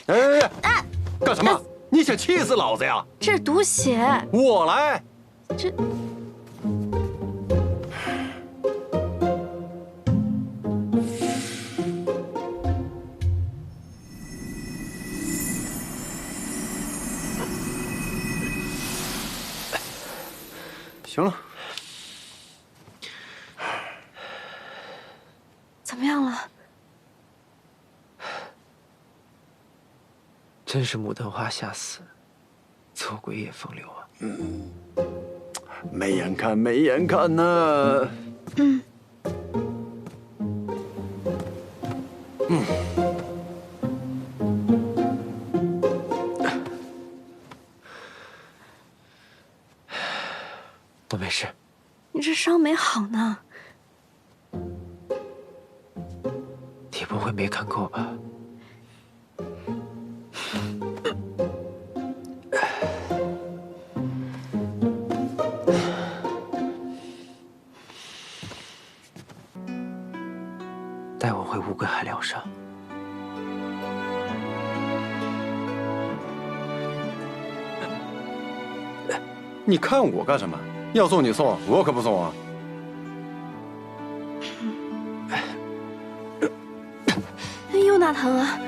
哎，干什么？你想气死老子呀？这是毒血。我来。这。 行了，怎么样了？真是牡丹花下死，错鬼也风流啊！没眼看，没眼看呢。我没事。你这伤没好呢。你不会没看够吧？带我回乌龟海疗伤。你看我干什么？要送你送，我可不送啊！又哪疼啊？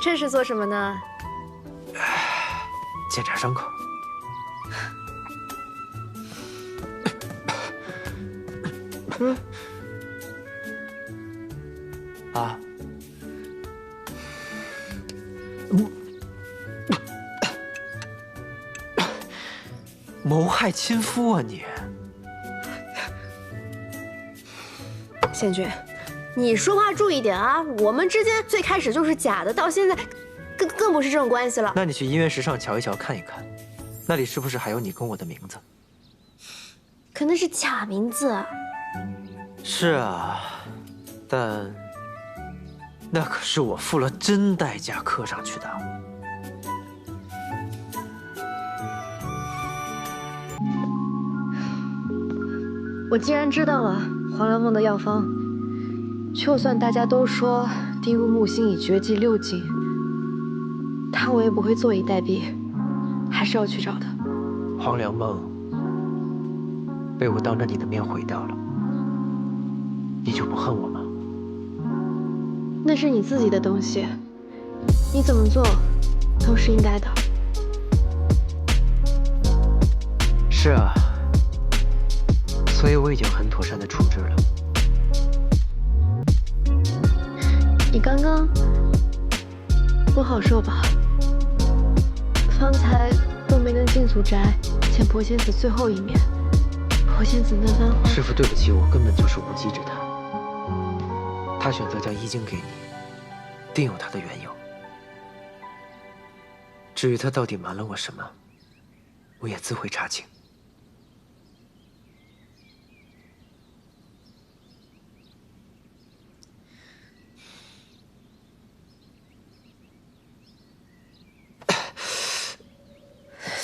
这是做什么呢？检查伤口。啊！谋害亲夫啊你！宪君，你说话注意点啊！我们之间最开始就是假的，到现在更不是这种关系了。那你去医院时尚瞧一瞧，看一看，那里是不是还有你跟我的名字？可那是假名字。是啊，但那可是我付了真代价刻上去的。我既然知道了黄粱梦的药方，就算大家都说丁入木星已绝迹6境，但我也不会坐以待毙，还是要去找他。黄粱梦被我当着你的面毁掉了，你就不恨我吗？那是你自己的东西，你怎么做都是应该的。是啊，所以我已经很妥善的处置了。你刚刚不好受吧？方才都没能进祖宅见婆仙子最后一面。婆仙子那番话，师父，对不起，我根本就是无稽之谈。他选择将衣襟给你，定有他的缘由。至于他到底瞒了我什么，我也自会查清。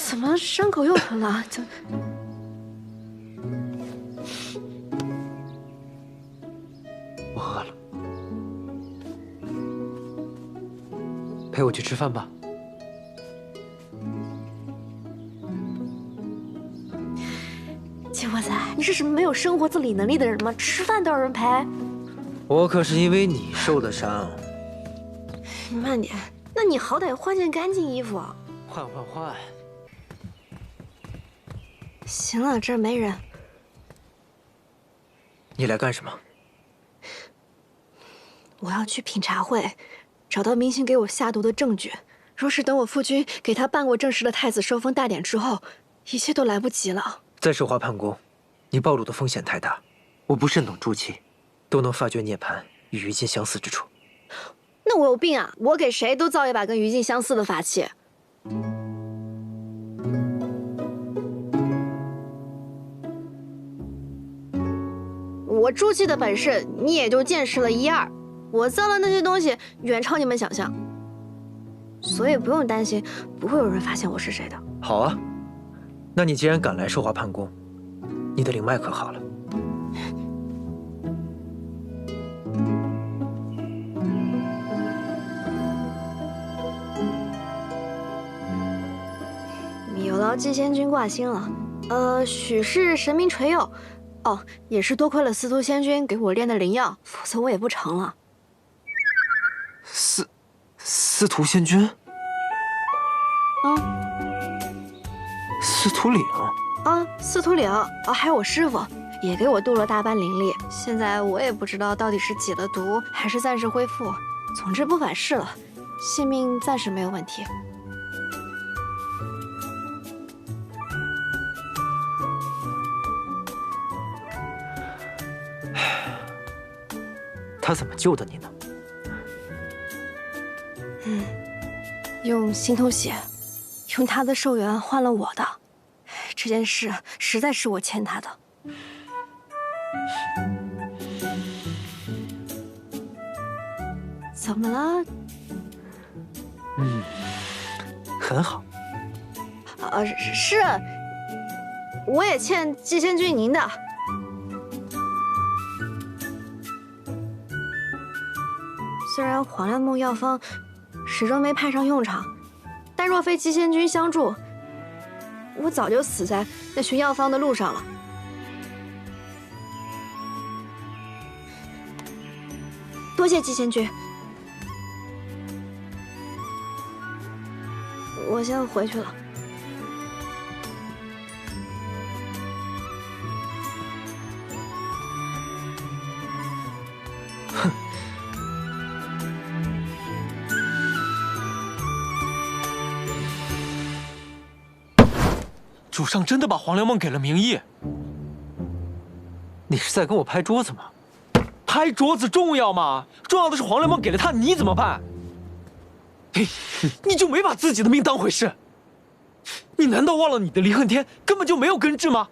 怎么伤口又疼了？我饿了，陪我去吃饭吧。金国仔，你是什么没有生活自理能力的人吗？吃饭都有人陪？我可是因为你受的伤。你慢点，那你好歹换件干净衣服。换。行了，这儿没人。你来干什么？我要去品茶会，找到明星给我下毒的证据。若是等我父君给他办过正式的太子收封大典之后，一切都来不及了。在寿华判宫，你暴露的风险太大，我不慎懂诸器，都能发觉涅槃与于禁相似之处。那我有病啊！我给谁都造一把跟于禁相似的法器。我助气的本事，你也就见识了一二。我造的那些东西远超你们想象，所以不用担心，不会有人发现我是谁的。好啊，那你既然敢来寿华判宫，你的灵脉可好了？有劳祭仙君挂心了。许是神明垂佑。哦，也是多亏了司徒仙君给我炼的灵药，否则我也不成了。司徒仙君？司徒岭？司徒岭。还有我师傅也给我渡了大半灵力。现在我也不知道到底是解了毒，还是暂时恢复。总之不反噬了，性命暂时没有问题。他怎么救的你呢？用心头血，用他的寿元换了我的。这件事实在是我欠他的。怎么了？很好。是，我也欠祭仙君您的。虽然黄粱梦药方始终没派上用场，但若非祭仙君相助，我早就死在那寻药方的路上了。多谢祭仙君，我先回去了。主上真的把黄粱梦给了明义？你是在跟我拍桌子吗？拍桌子重要吗？重要的是黄粱梦给了他，你怎么办？嘿，你就没把自己的命当回事？你难道忘了你的离恨天根本就没有根治吗？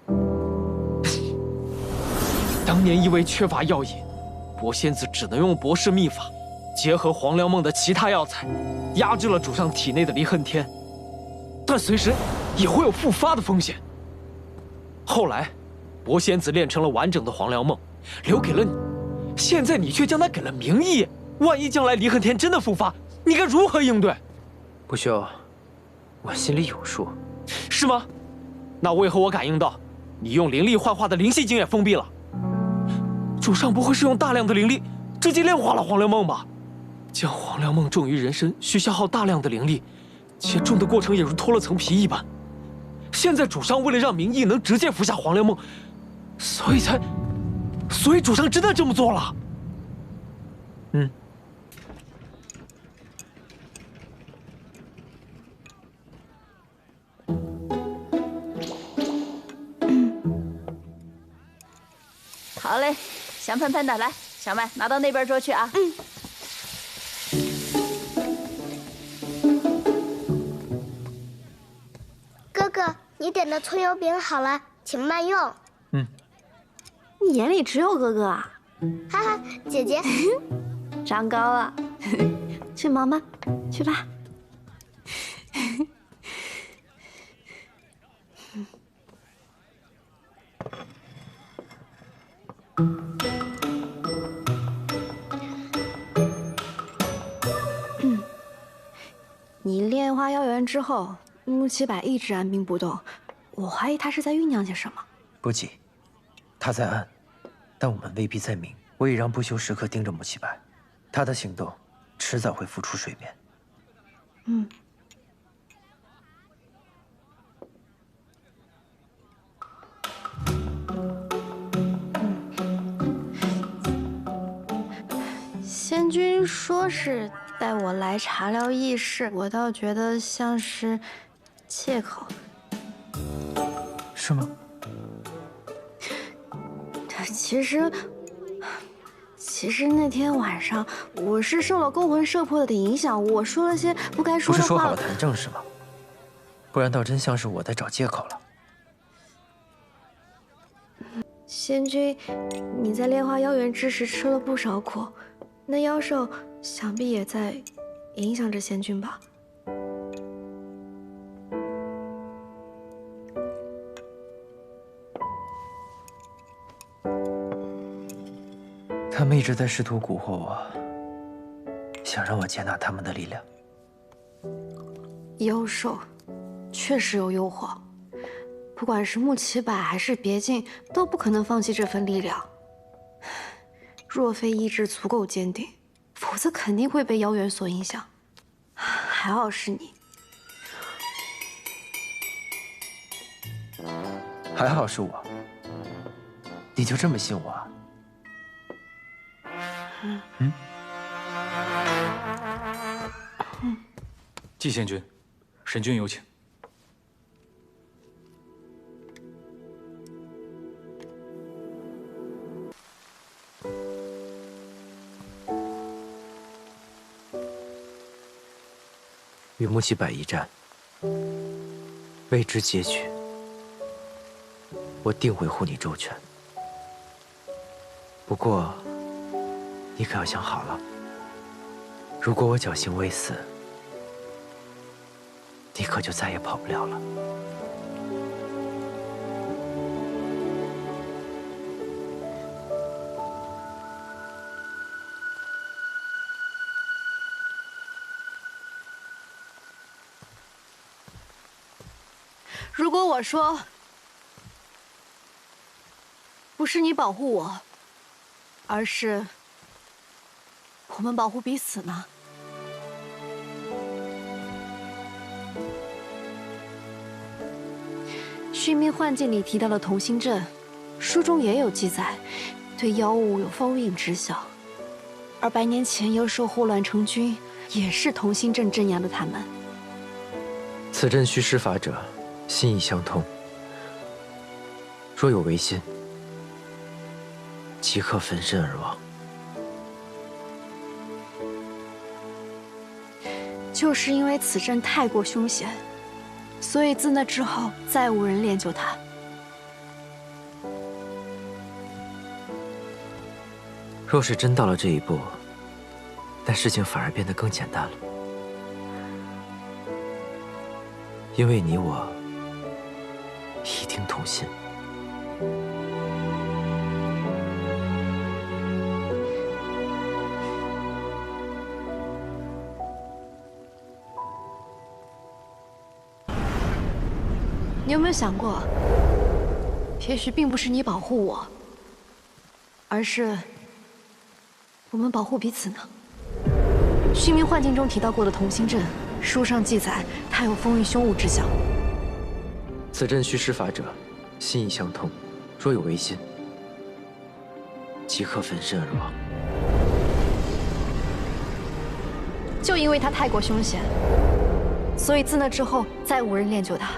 当年因为缺乏药引，博仙子只能用博士秘法，结合黄粱梦的其他药材，压制了主上体内的离恨天，但随时也会有复发的风险。后来，博仙子炼成了完整的黄粱梦，留给了你。现在你却将它给了明义，万一将来离恨天真的复发，你该如何应对？不休，我心里有数。是吗？那为何我感应到你用灵力幻化的灵犀井也封闭了？主上不会是用大量的灵力直接炼化了黄粱梦吧？将黄粱梦种于人身需消耗大量的灵力，且种的过程也如脱了层皮一般。现在主上为了让明义能直接服下黄粱梦，所以主上真的这么做了。好嘞，香喷喷的，来，小麦拿到那边桌去啊。哥哥，你点的葱油饼好了，请慢用。你眼里只有哥哥啊？哈哈，姐姐，长高了，去忙吧，去吧。你炼化药源之后，穆七百一直按兵不动，我怀疑他是在酝酿些什么。不急，他在暗，但我们未必在明。我已让不休时刻盯着穆七百，他的行动迟早会浮出水面。听说是带我来茶寮议事，我倒觉得像是借口。是吗？其实那天晚上我是受了勾魂摄魄的影响，我说了些不该说的话。不是说好了谈正事吗？不然倒真像是我在找借口了。仙君，你在炼化妖元之时吃了不少苦，那妖兽想必也在影响着仙君吧？他们一直在试图蛊惑我，想让我接纳他们的力量。妖兽确实有诱惑，不管是穆奇柏还是别境，都不可能放弃这份力量。若非意志足够坚定，否则肯定会被妖元所影响。还好是你。还好是我，你就这么信我啊？季贤君，神君有请。与穆奇柏一战，未知结局，我定会护你周全。不过，你可要想好了，如果我侥幸未死，你可就再也跑不了了。如果我说不是你保护我，而是我们保护彼此呢？续命幻境里提到的同心阵，书中也有记载，对妖物有封印之效。而100年前妖兽祸乱成军，也是同心阵镇压了他们。此阵虚施法者，心意相通。若有违心，即刻焚身而亡。就是因为此阵太过凶险，所以自那之后再无人练就它。若是真到了这一步，那事情反而变得更简单了。因为你我一定同心。你有没有想过，也许并不是你保护我，而是我们保护彼此呢？续命幻境中提到过的同心阵，书上记载它有封印凶物之效。此阵虚施法者，心意相通。若有违心，即刻焚身而亡。就因为它太过凶险，所以自那之后再无人练就它。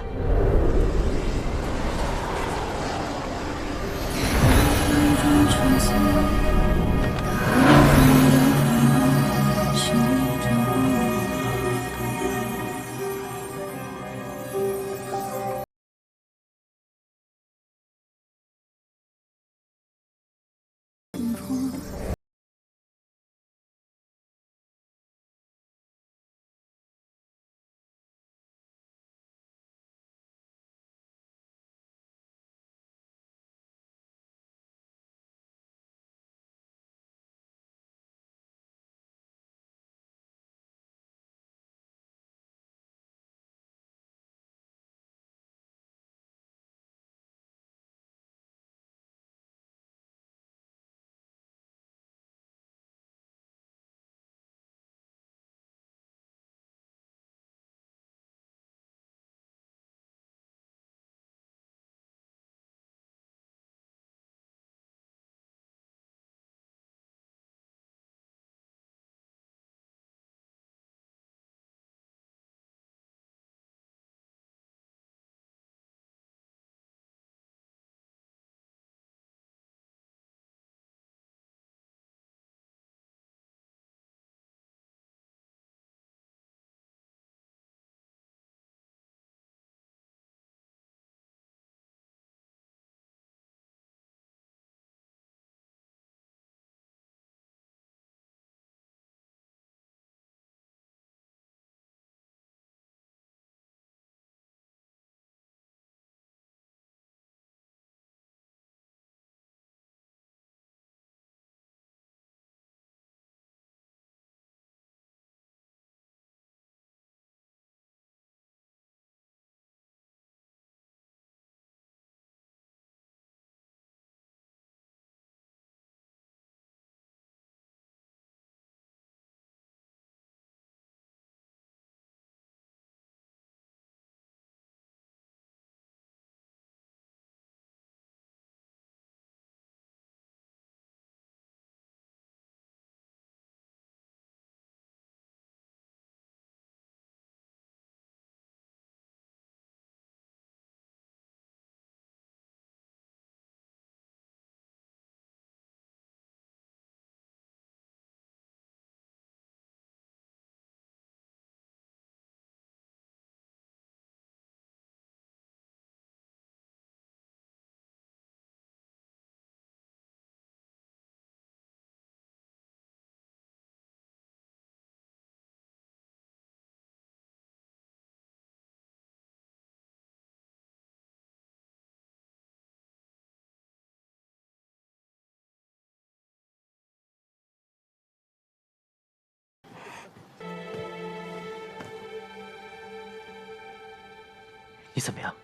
你怎么样？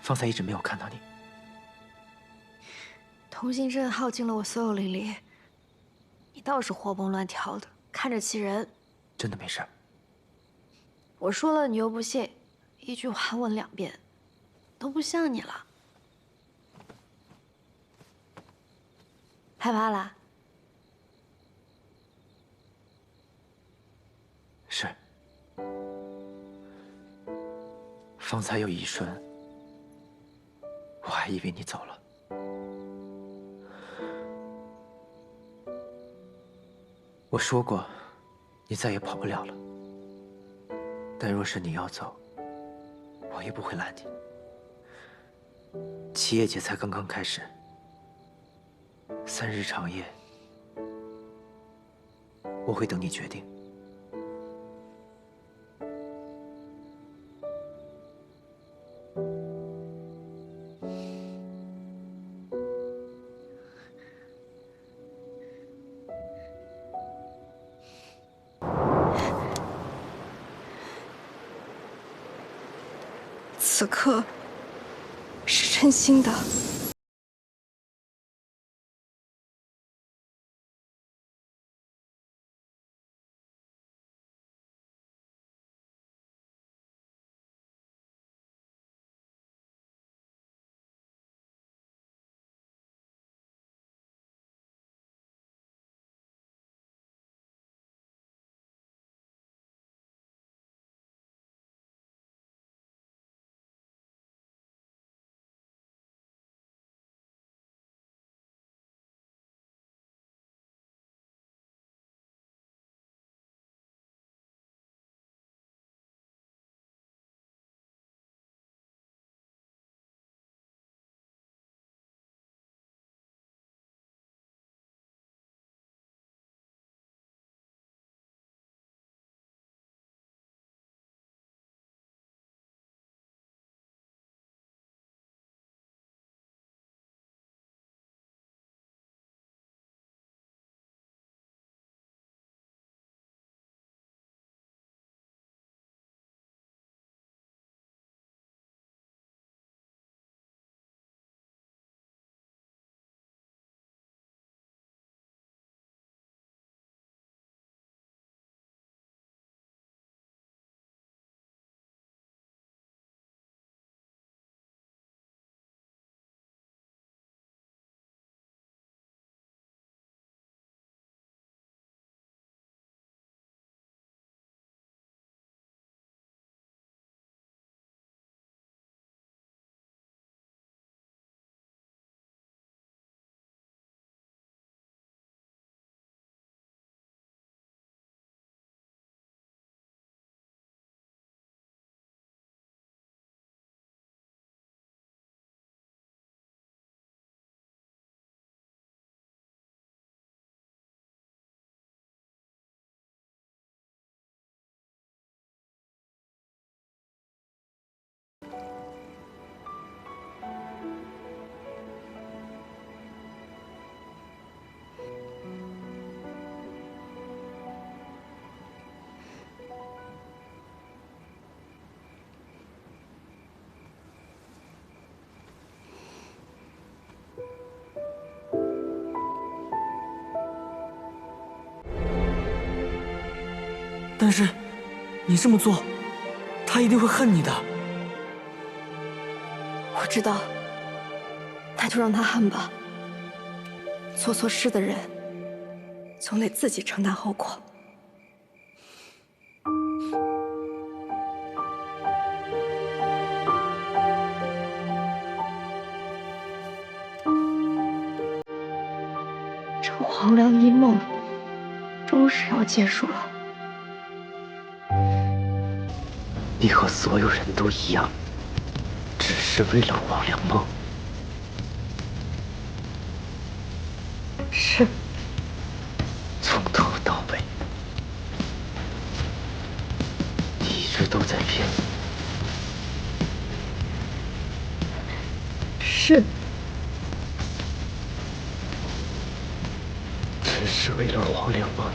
方才一直没有看到你。同心阵耗尽了我所有灵力，你倒是活蹦乱跳的，看着气人。真的没事。我说了你又不信，一句话问2遍，都不像你了。害怕啦？是。方才有一瞬，我还以为你走了。我说过，你再也跑不了了。但若是你要走，我也不会拦你。七夜节才刚刚开始，3日长夜，我会等你决定。此刻是真心的。但是，你这么做，他一定会恨你的。我知道，那就让他恨吧。做错事的人，总得自己承担后果。这黄粱一梦，终是要结束了。你和所有人都一样，只是为了黄粱梦。是。从头到尾，你一直都在骗。是。只是为了黄粱梦。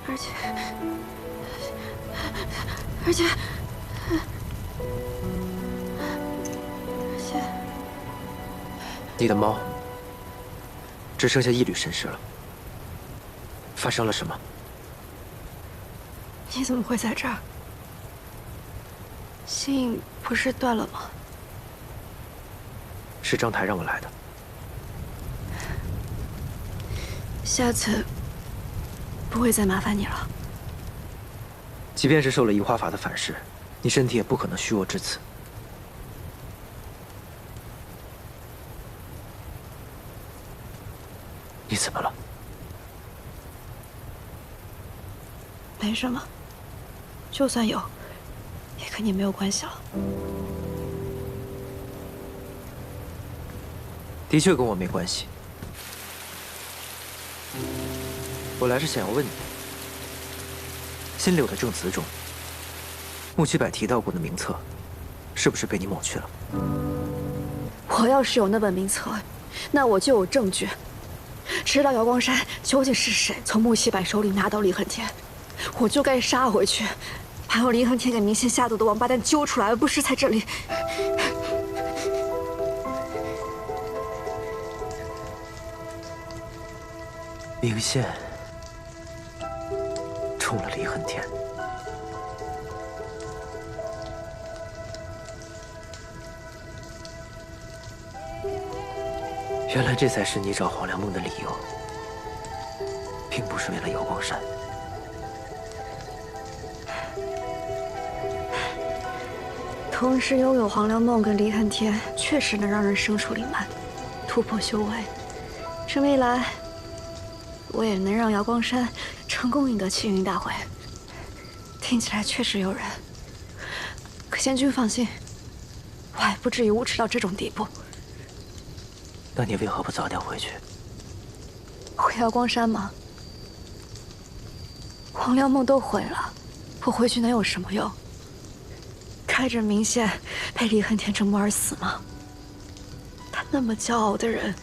而且，你的猫只剩下一缕神识了。发生了什么？你怎么会在这儿？信不是断了吗？是张台让我来的。下次不会再麻烦你了。即便是受了移花法的反噬，你身体也不可能虚弱至此。你怎么了？没什么，就算有，也跟你没有关系了。的确跟我没关系。我来是想要问你，新柳的证词中，穆七百提到过的名册，是不是被你抹去了？我要是有那本名册，那我就有证据，知道瑶光山究竟是谁从穆七百手里拿到离恨天，我就该杀回去，把用离恨天给明宪下毒的王八蛋揪出来，而不是在这里。明宪中了离恨天，原来这才是你找黄粱梦的理由，并不是为了瑶光山。同时拥有黄粱梦跟离恨天，确实能让人生出灵脉，突破修为。这么一来，我也能让瑶光山成功赢得青云大会。听起来确实诱人，可仙君放心，我还不至于无耻到这种地步。那你为何不早点回去？回瑶光山吗？黄粱梦都毁了，我回去能有什么用？看着明宪被离恨天折磨而死吗？他那么骄傲的人，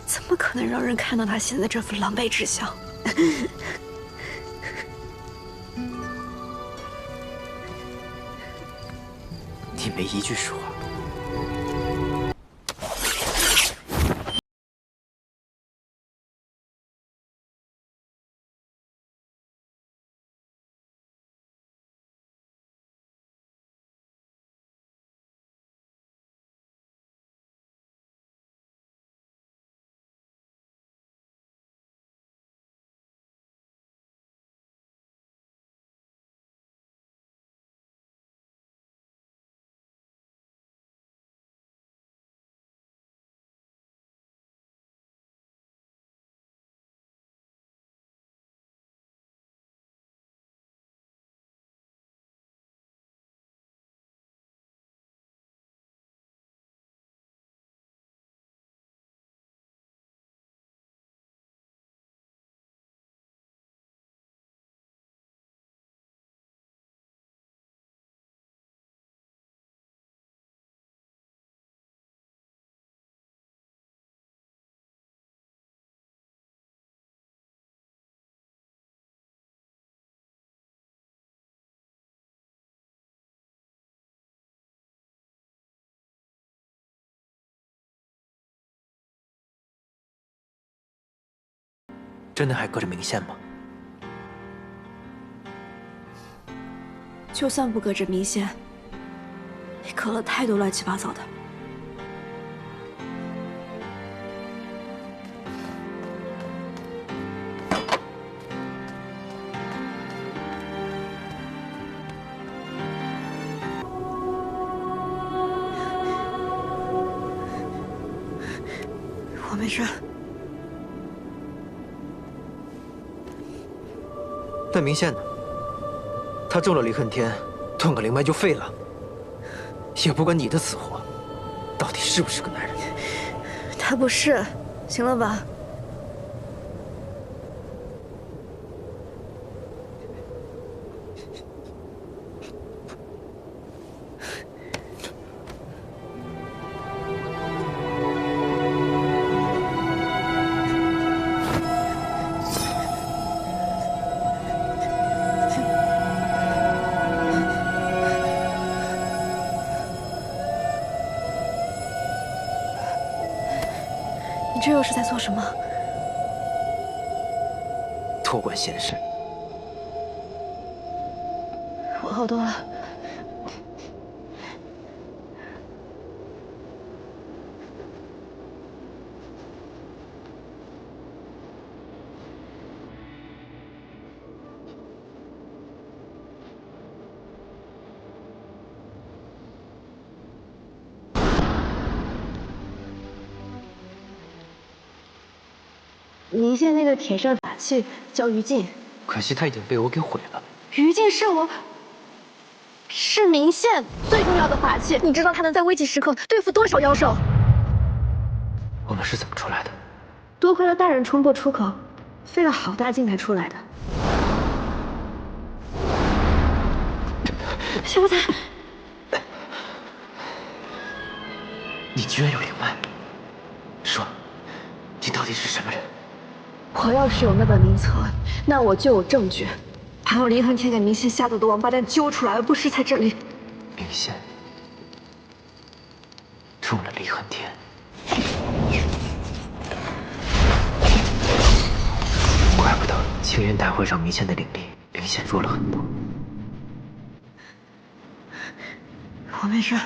怎么可能让人看到他现在这副狼狈之相？你没一句实话。真的还搁着明宪吗？就算不搁着明宪，也搁了太多乱七八糟的。我没事。但明宪呢？他中了离恨天，断个灵脉就废了。也不管你的死活，到底是不是个男人？他不是，行了吧？你这又是在做什么？托管闲事。我好多了。离间那个铁扇法器叫于禁，可惜他已经被我给毁了。于禁是明线最重要的法器，你知道他能在危急时刻对付多少妖兽？我们是怎么出来的？多亏了大人冲破出口，费了好大劲才出来的。小彩，你居然有灵脉！说，你到底是什么人？我要是有那本名册，那我就有证据，把我离恨天给明线下毒的王八蛋揪出来，而不是在这里。明线中了离恨天，怪不得青云大会上明线的灵力明显弱了很多。我没事。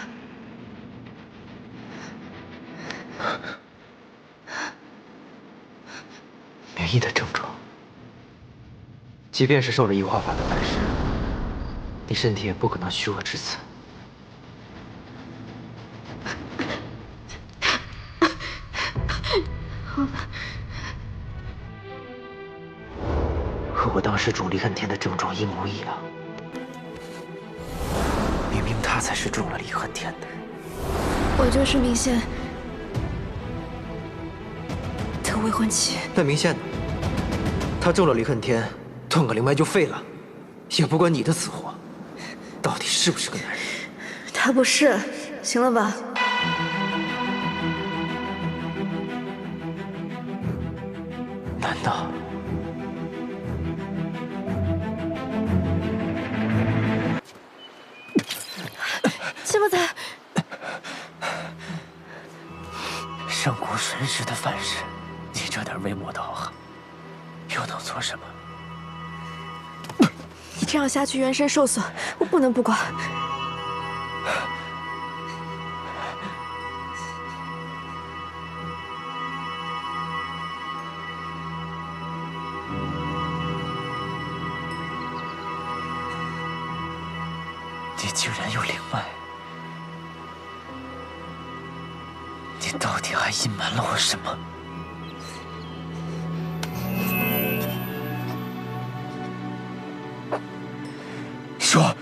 免疫的症状，即便是受了异化法的反噬，你身体也不可能虚弱至此。和我当时中离恨天的症状一模一样，明明他才是中了离恨天的。我就是明线的未婚妻。那明线呢？他中了离恨天，断个灵脉就废了，也不管你的死活。到底是不是个男人？他不是，行了吧？难道？七不在。上古神石的反噬，你这点微末道行，又能做什么？你这样下去，元神受损，我不能不管。你竟然有灵脉！你到底还隐瞒了我什么？说，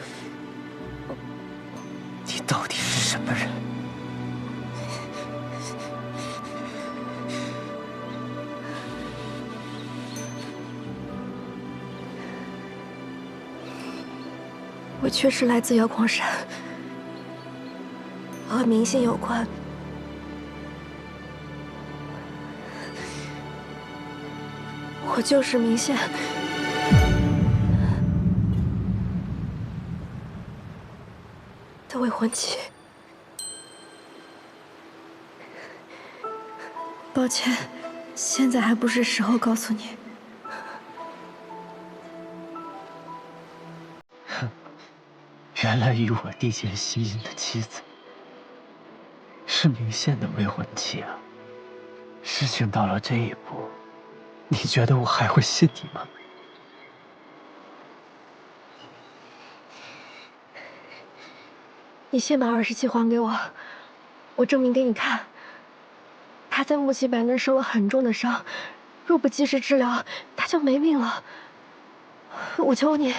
你到底是什么人？我确实来自瑶光山，和明星有关。我就是明线的未婚妻。抱歉，现在还不是时候告诉你。原来与我缔结心姻的妻子是明线的未婚妻啊！事情到了这一步，你觉得我还会信你吗？你先把27还给我，我证明给你看。他在木岐百嫩受了很重的伤，若不及时治疗，他就没命了。我求你。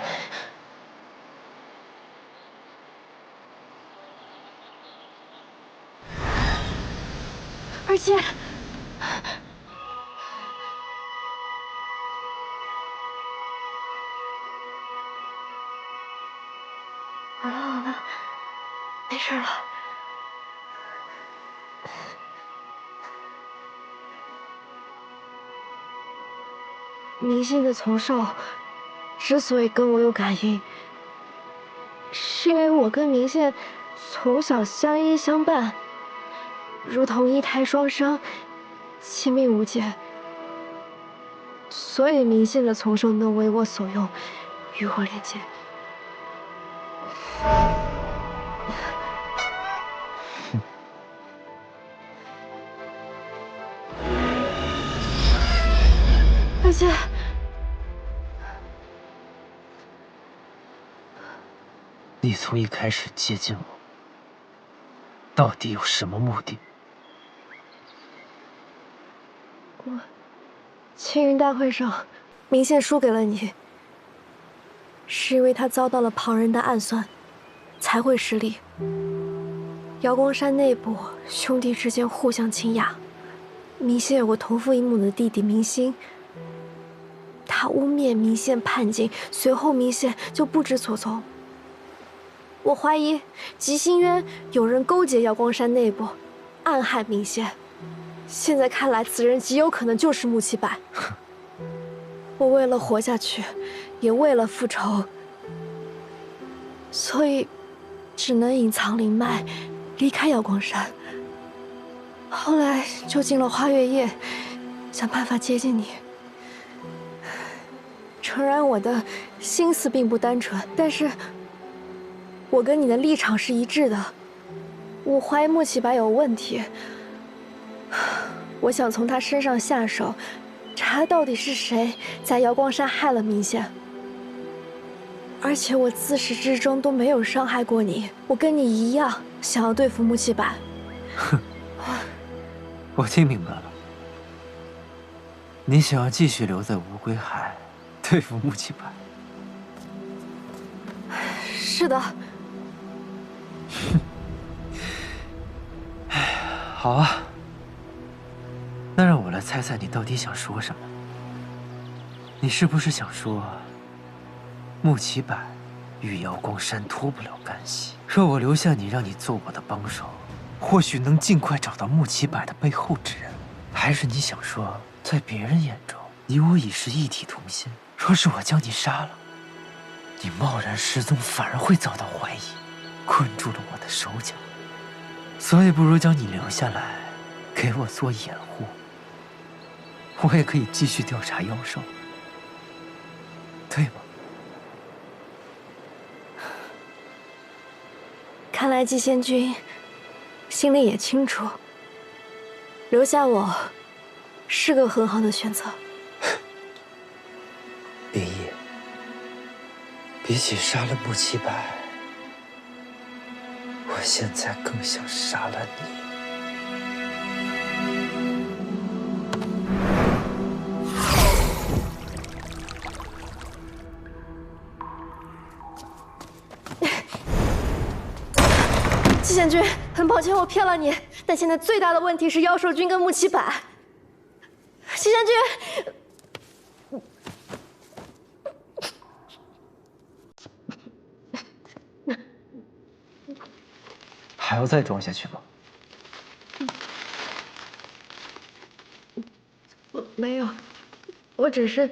27，好了好了，没事了。明星的从少之所以跟我有感应，是因为我跟明线从小相依相伴，如同一胎双生，亲密无间，所以明线的从手能为我所用，与我连接。而且，你从一开始接近我，到底有什么目的？青云大会上，明线输给了你，是因为他遭到了旁人的暗算，才会失利。瑶光山内部兄弟之间互相倾轧，明线有个同父异母的弟弟明星，他污蔑明线叛境，随后明线就不知所踪。我怀疑吉星渊有人勾结瑶光山内部，暗害明线。现在看来，此人极有可能就是穆七百。我为了活下去，也为了复仇，所以只能隐藏灵脉，离开瑶光山。后来就进了花月夜，想办法接近你。诚然，我的心思并不单纯，但是我跟你的立场是一致的。我怀疑穆七百有问题。我想从他身上下手，查到底是谁在瑶光山害了明线。而且我自始至终都没有伤害过你，我跟你一样想要对付穆七百。哼，我听明白了，你想要继续留在乌龟海，对付穆七百。是的。好啊。那让我来猜猜你到底想说什么？你是不是想说，穆七百与瑶光山脱不了干系？若我留下你，让你做我的帮手，或许能尽快找到穆七百的背后之人。还是你想说，在别人眼中，你我已是一体同心？若是我将你杀了，你贸然失踪，反而会遭到怀疑，困住了我的手脚。所以不如将你留下来，给我做掩护。我也可以继续调查妖兽，对吗？看来季仙君心里也清楚，留下我是个很好的选择。林毅，比起杀了穆七百，我现在更想杀了你。季贤君，很抱歉我骗了你，但现在最大的问题是妖兽君跟穆七百。季贤君，还要再装下去吗？没有，我只是，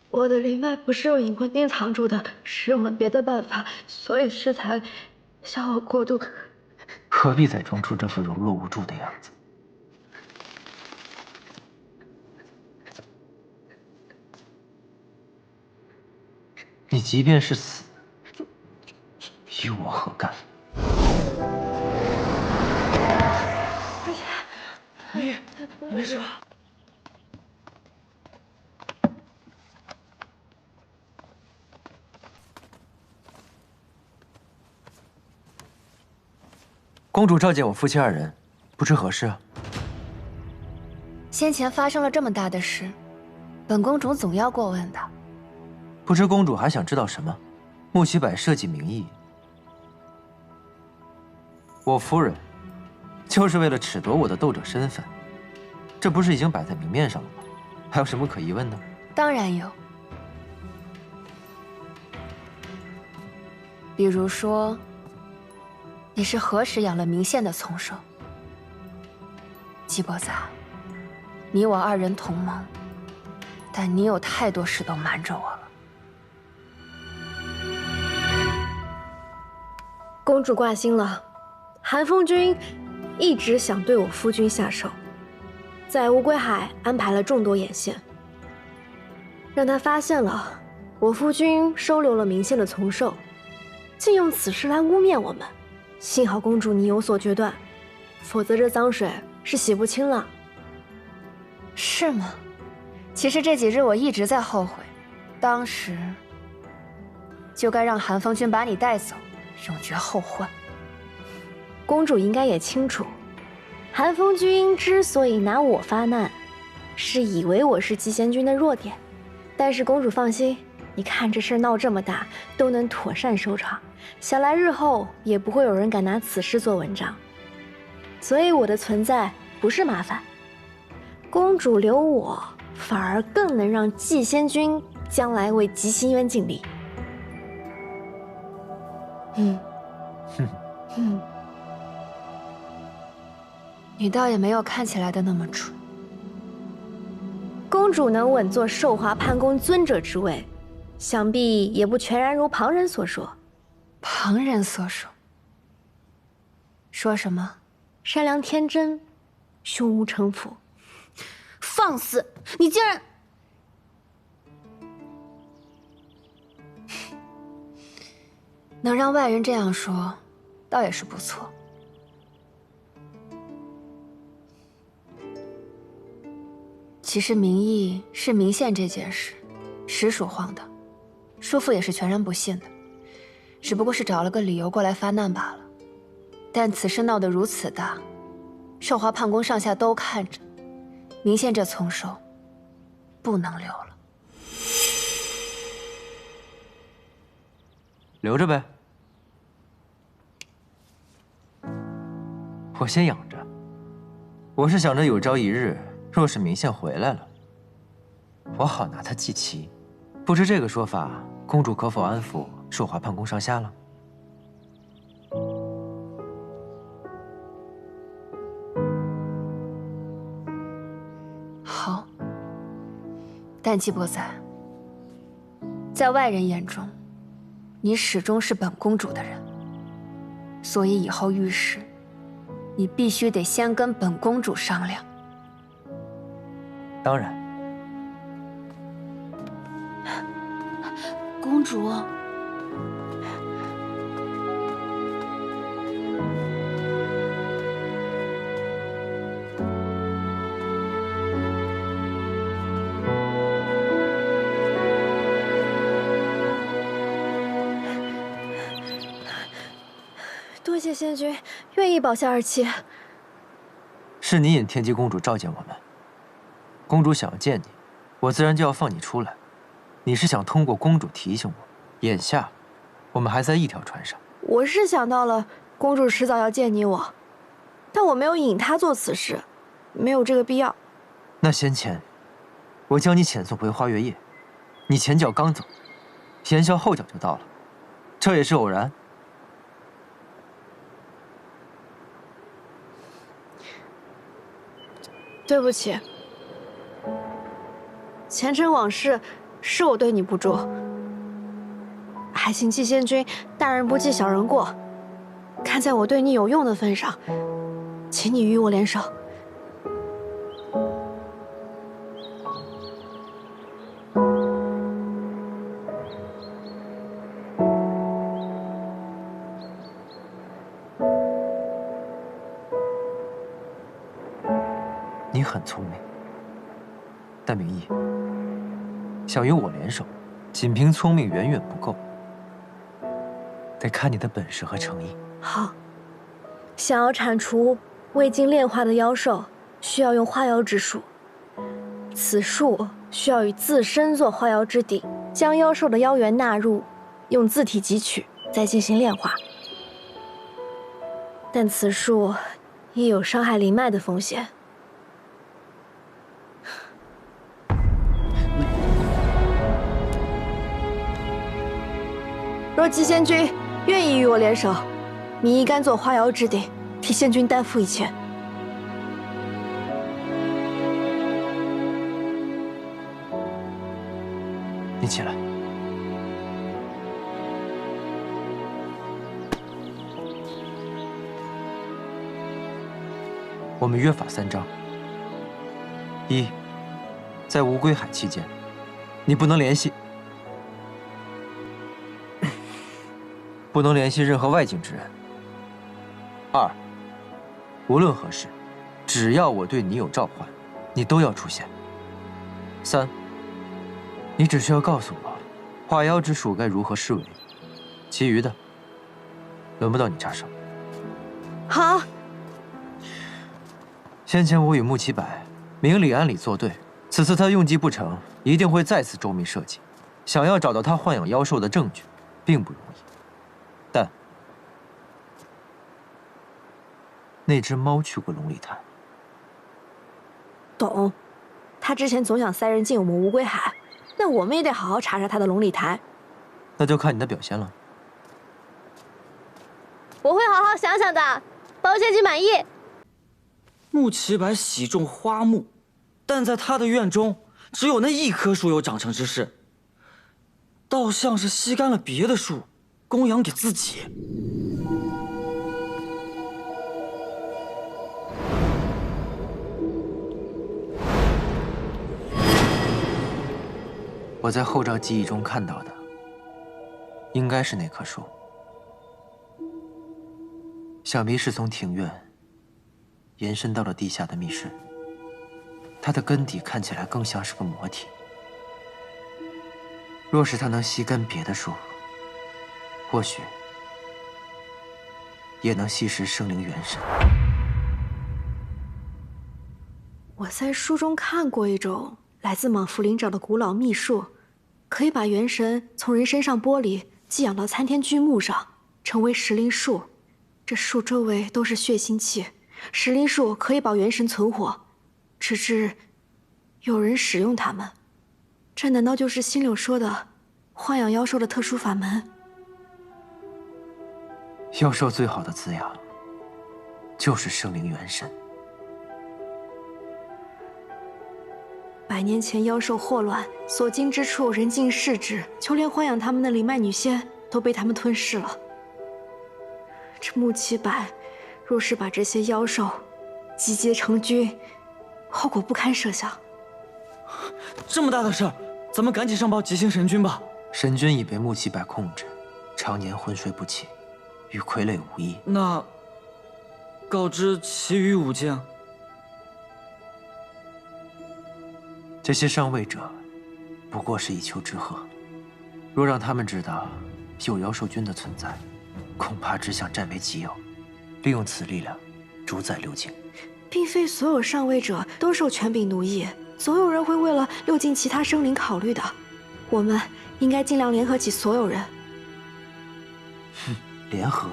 我的灵脉不是用引魂钉藏住的，是用了别的办法，所以适才消耗过度。何必再装出这副柔弱无助的样子？你即便是死，与我何干？你没事吧？公主召见我夫妻二人，不知何事啊？先前发生了这么大的事，本公主总要过问的。不知公主还想知道什么？穆七百设计名义，我夫人就是为了褫夺我的斗者身份，这不是已经摆在明面上了吗？还有什么可疑问的？当然有，比如说，你是何时养了明线的从手？季伯仔，你我二人同盟，但你有太多事都瞒着我了。公主挂心了，寒风君一直想对我夫君下手，在乌龟海安排了众多眼线，让他发现了我夫君收留了明县的从兽，竟用此事来污蔑我们。幸好公主你有所决断，否则这脏水是洗不清了。是吗？其实这几日我一直在后悔，当时就该让韩风君把你带走，永绝后患。公主应该也清楚，韩风君之所以拿我发难，是以为我是季贤君的弱点。但是公主放心，你看这事闹这么大，都能妥善收场，想来日后也不会有人敢拿此事做文章。所以我的存在不是麻烦，公主留我，反而更能让季贤君将来为极心渊尽力。你倒也没有看起来的那么蠢。公主能稳坐寿华潘公尊者之位，想必也不全然如旁人所说。旁人所说？说什么？善良天真，胸无城府。放肆！你竟然……能让外人这样说，倒也是不错。其实明义是明县这件事，实属荒唐，叔父也是全然不信的，只不过是找了个理由过来发难罢了。但此事闹得如此大，寿华判宫上下都看着，明县这从兽不能留了。留着呗，我先养着。我是想着有朝一日，若是明县回来了，我好拿它祭旗。不知这个说法，公主可否安抚寿华判宫上下了？好，但季伯载，在外人眼中，你始终是本公主的人，所以以后遇事，你必须得先跟本公主商量。当然。公主，多谢仙君愿意保下儿妻。是你引天机公主召见我们，公主想要见你，我自然就要放你出来。你是想通过公主提醒我，眼下我们还在一条船上。我是想到了公主迟早要见你我，但我没有引她做此事，没有这个必要。那先前，我将你遣送回花月夜，你前脚刚走，言萧后脚就到了，这也是偶然。对不起，前尘往事是我对你不忠，还请季仙君大人不计小人过，看在我对你有用的份上，请你与我联手。你很聪明，但明义想与我联手，仅凭聪明远远不够，得看你的本事和诚意。好，想要铲除未经炼化的妖兽，需要用化妖之术。此术需要以自身做化妖之鼎，将妖兽的妖元纳入，用自体汲取，再进行炼化。但此术也有伤害灵脉的风险。若季仙君愿意与我联手，明义甘做花瑶之鼎，替仙君担负一切。你起来。我们约法三章：一，在无归海期间，你不能联系任何外境之人。二，无论何时，只要我对你有召唤，你都要出现。三，你只需要告诉我，化妖之术该如何施为，其余的，轮不到你插手。好。先前我与穆奇柏明里暗里作对，此次他用计不成，一定会再次周密设计，想要找到他豢养妖兽的证据，并不容易。但那只猫去过龙里潭，懂。他之前总想塞人进我们无归海，那我们也得好好查查他的龙里潭。那就看你的表现了。我会好好想想的，包仙君满意。穆奇柏喜种花木，但在他的院中只有那一棵树有长成之势，倒像是吸干了别的树，供养给自己。我在后赵记忆中看到的，应该是那棵树，想必是从庭院延伸到了地下的密室。它的根底看起来更像是个魔体。若是它能吸干别的树，或许也能吸食生灵元神。我在书中看过一种来自莽福灵爪的古老秘术，可以把元神从人身上剥离，寄养到参天巨木上，成为石灵树。这树周围都是血腥气，石灵树可以保元神存活，直至有人使用它们。这难道就是新柳说的豢养妖兽的特殊法门？妖兽最好的滋养，就是生灵元神。100年前妖兽祸乱，所经之处人尽视之，就连豢养他们的灵脉女仙都被他们吞噬了。这穆奇柏若是把这些妖兽集结成军，后果不堪设想。这么大的事儿，咱们赶紧上报极星神君吧。神君已被穆奇柏控制，常年昏睡不起，与傀儡无异。那告知其余武将，这些上位者不过是一丘之貉，若让他们知道有妖兽军的存在，恐怕只想占为己有，利用此力量主宰六境。并非所有上位者都受权柄奴役，总有人会为了六境其他生灵考虑的。我们应该尽量联合起所有人。联合？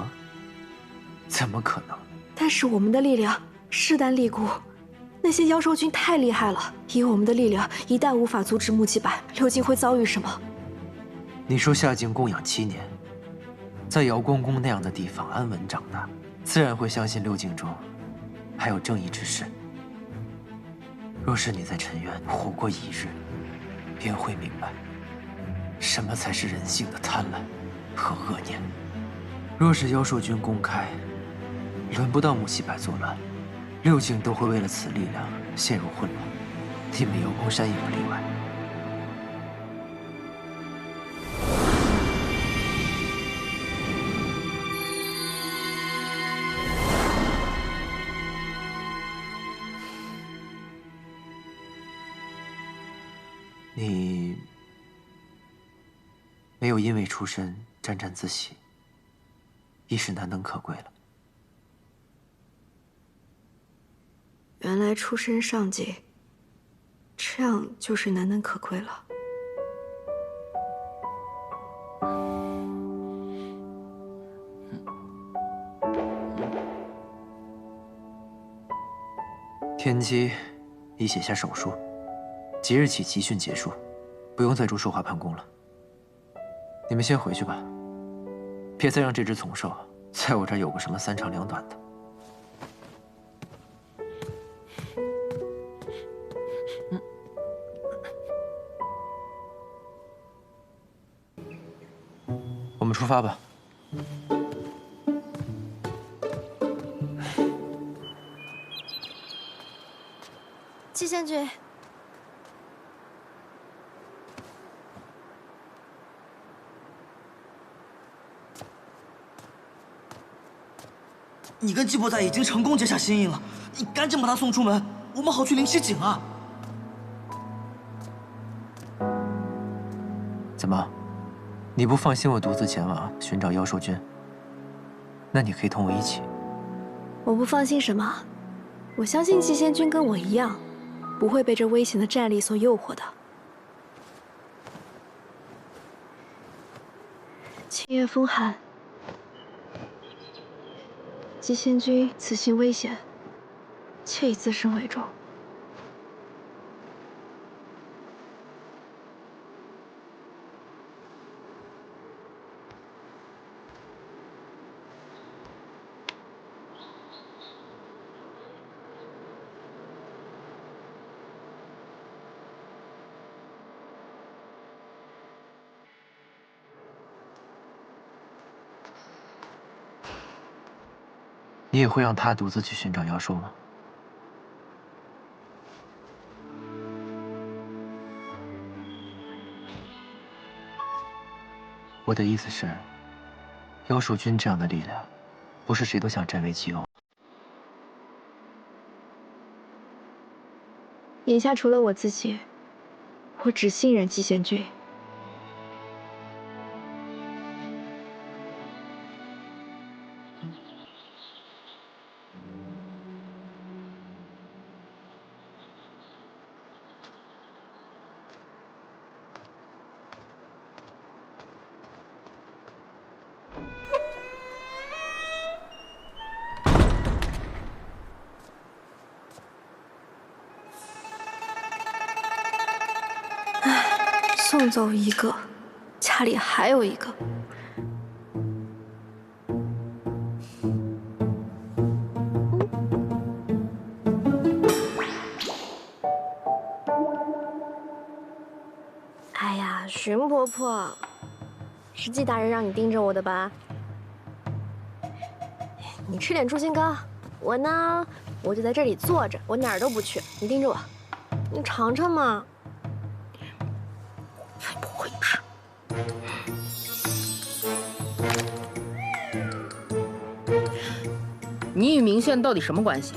怎么可能？但是我们的力量势单力孤，那些妖兽军太厉害了，以我们的力量一旦无法阻止穆奇柏，六境会遭遇什么？你说下境供养7年，在瑶光宫那样的地方安稳长大，自然会相信六境中还有正义之士。若是你在尘渊活过1日，便会明白，什么才是人性的贪婪和恶念。若是妖兽军公开，轮不到穆奇柏作乱，六境都会为了此力量陷入混乱，你们瑶光山也不例外。你没有因为出身沾沾自喜，已是难能可贵了。原来出身上级，这样就是难能可贵了。天机已写下手书，即日起集训结束，不用再驻寿华潘宫了。你们先回去吧，别再让这只丛兽在我这儿有个什么3长2短的。我们出发吧。季仙君，你跟季伯仔已经成功结下心意了，你赶紧把他送出门，我们好去灵溪井啊！怎么，你不放心我独自前往寻找妖兽君？那你可以同我一起。我不放心什么？我相信季仙君跟我一样，不会被这危险的战力所诱惑的。青叶风寒，季仙君此行危险，切以自身为重。你也会让他独自去寻找妖兽吗？我的意思是，妖兽君这样的力量，不是谁都想占为己有。眼下除了我自己，我只信任季贤君。送走一个，家里还有一个。哎呀，荀婆婆，是季大人让你盯着我的吧？你吃点猪心膏，我呢，我就在这里坐着，我哪儿都不去，你盯着我，你尝尝嘛。不会吃。你与明宪到底什么关系？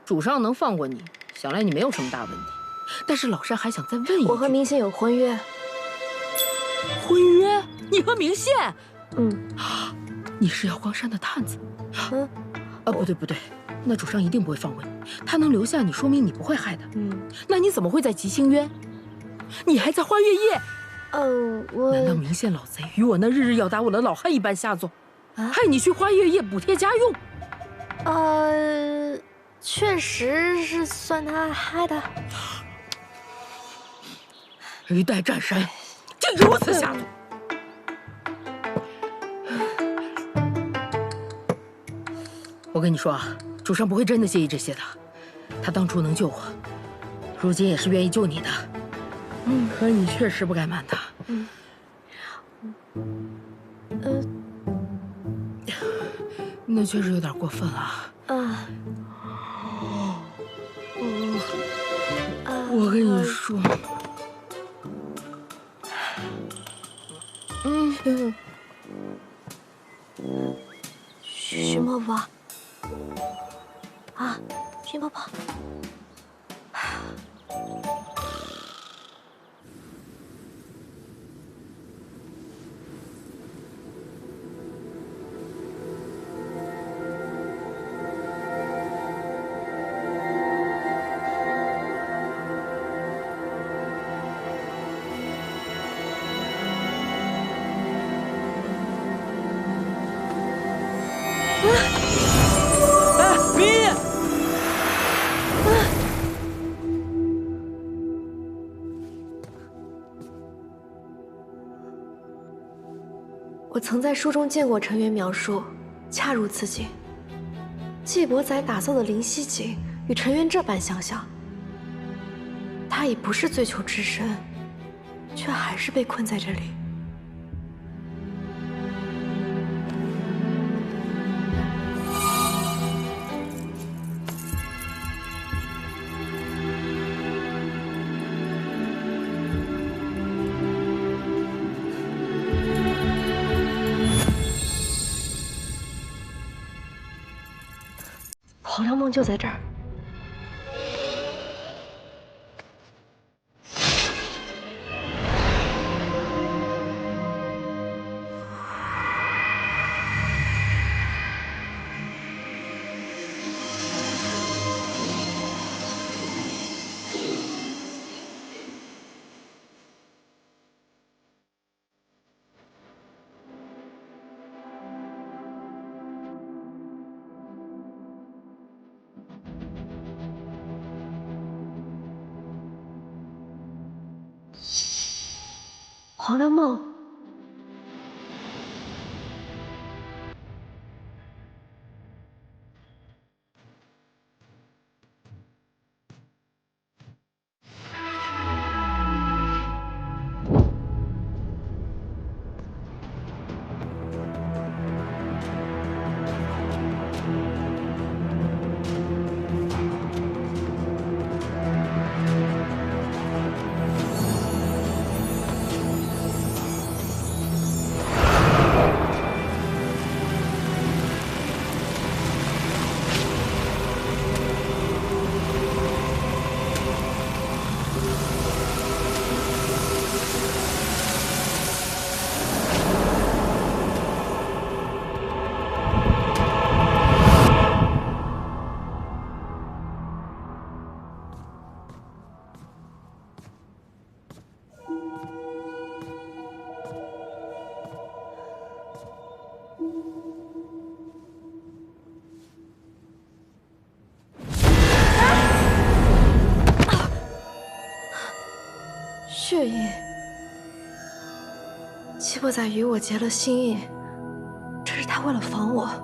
主上能放过你，想来你没有什么大问题。但是老山还想再问一句，我和明宪有婚约。婚约？你和明宪？嗯。你是瑶光山的探子？嗯。不对不对，那主上一定不会放过你。他能留下你，说明你不会害他。嗯。那你怎么会在吉星渊？你还在花月夜？我……难道明宪老贼与我那日日要打我的老汉一般下作，害你去花月夜补贴家用？确实是算他害的。一代战神，竟如此下作！我跟你说啊，主上不会真的介意这些的。他当初能救我，如今也是愿意救你的。可你确实不该瞒他。那确实有点过分了。我跟你说，荀婆婆，荀婆婆，我曾在书中见过陈渊描述，恰如此景。季伯仔打造的灵犀井与陈渊这般相像，他已不是最求之身，却还是被困在这里。就在这儿。黄粱梦，血印。七伯仔与我结了心印，这是他为了防我。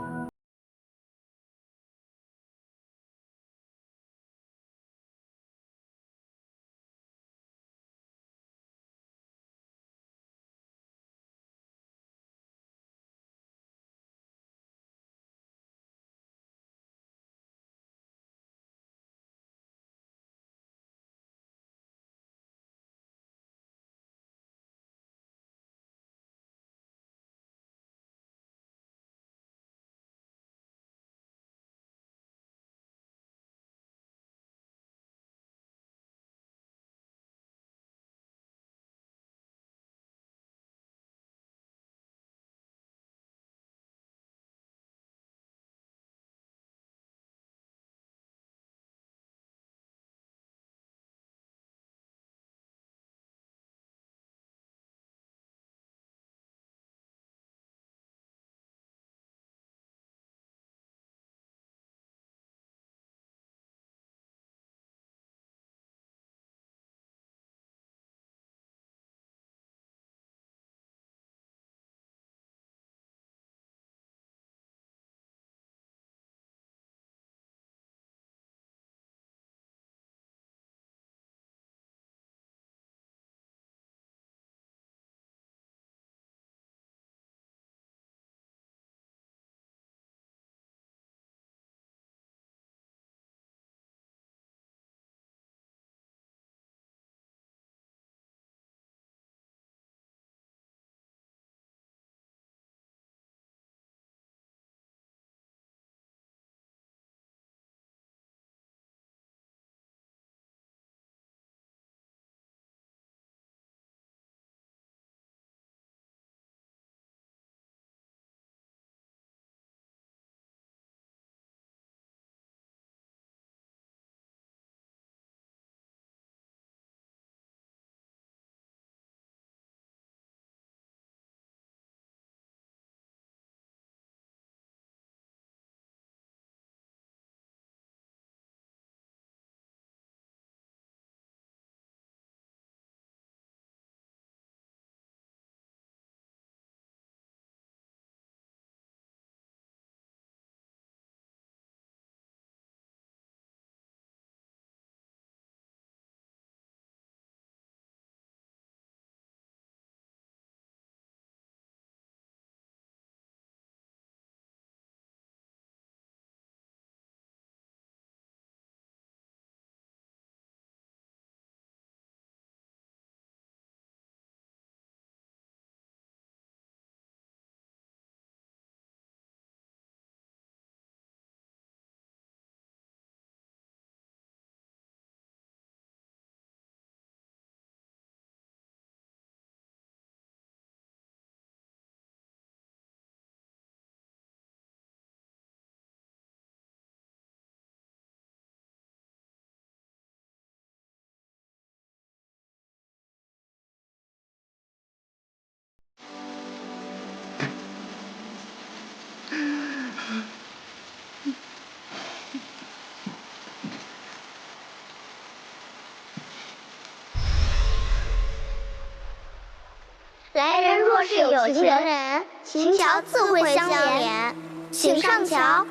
若是有情人，琴桥自会相连，请上桥。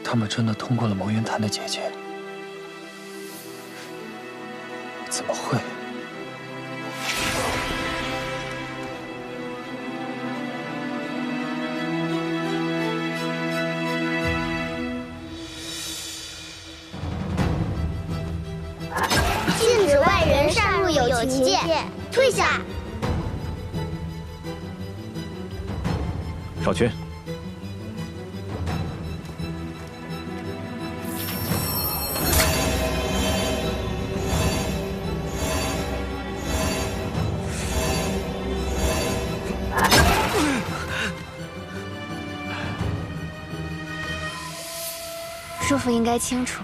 他们真的通过了蒙云潭的结界？怎么会？禁止外人擅入有情界，退下。少群。 叔父应该清楚，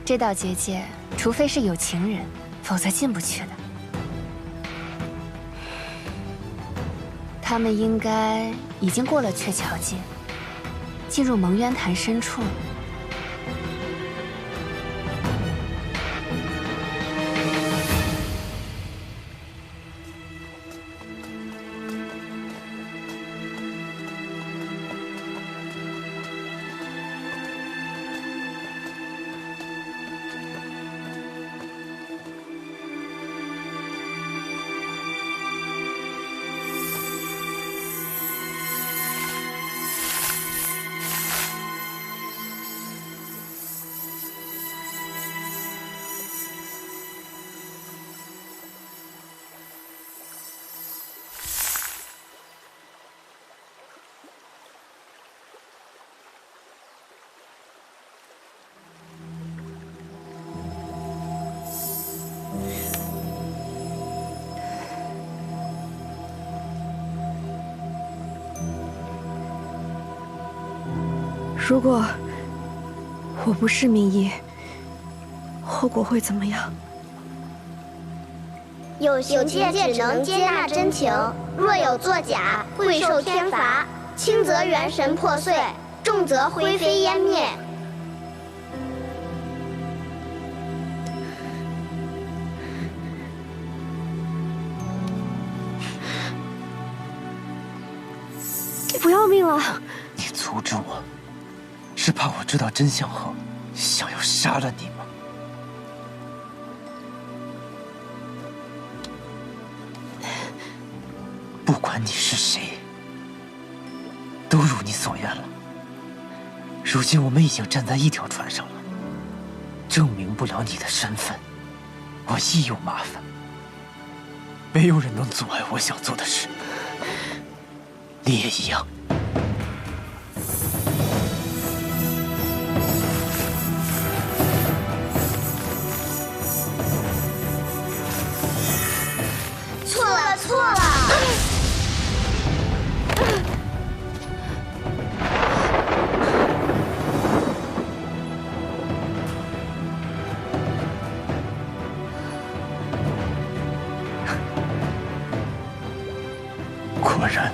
这道结界，除非是有情人，否则进不去的。他们应该已经过了鹊桥界，进入蒙渊潭深处。如果我不是名医，后果会怎么样？有情界只能接纳真情，若有作假，会受天罚，轻则元神破碎，重则灰飞烟灭。你不要命了？你阻止我，是怕我知道真相后，想要杀了你吗？不管你是谁，都如你所愿了。如今我们已经站在一条船上了，证明不了你的身份，我亦有麻烦。没有人能阻碍我想做的事，你也一样。 错了！果然。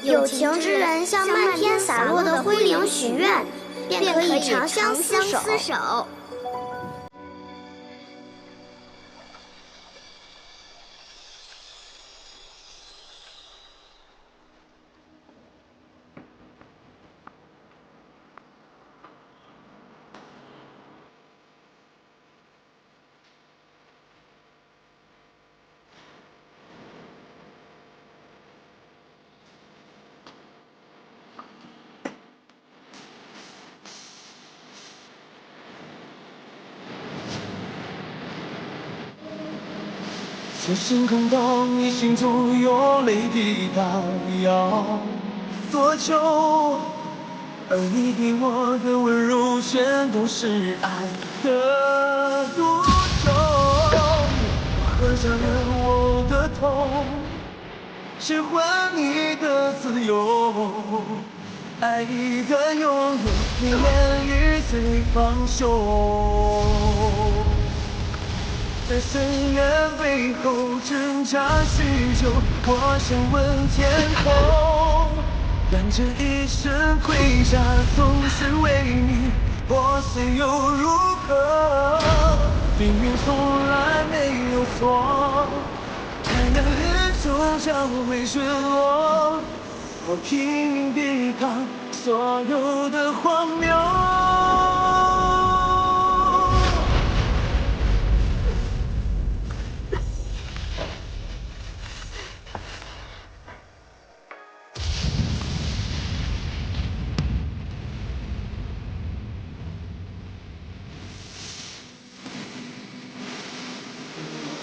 有情之人向漫天洒落的灰灵许愿，便可以长相厮守。在星空到你心中有泪滴荡漾所求，而你给我的温柔全都是爱的赌咒。我喝下了我的痛，是换你的自由。爱一个拥有，你言语最放手。在深渊背后挣扎许久，我想问天空，愿这一生盔甲总是为你破碎又如何？命运从来没有错，太阳日终将会坠落，我拼命抵抗所有的荒谬。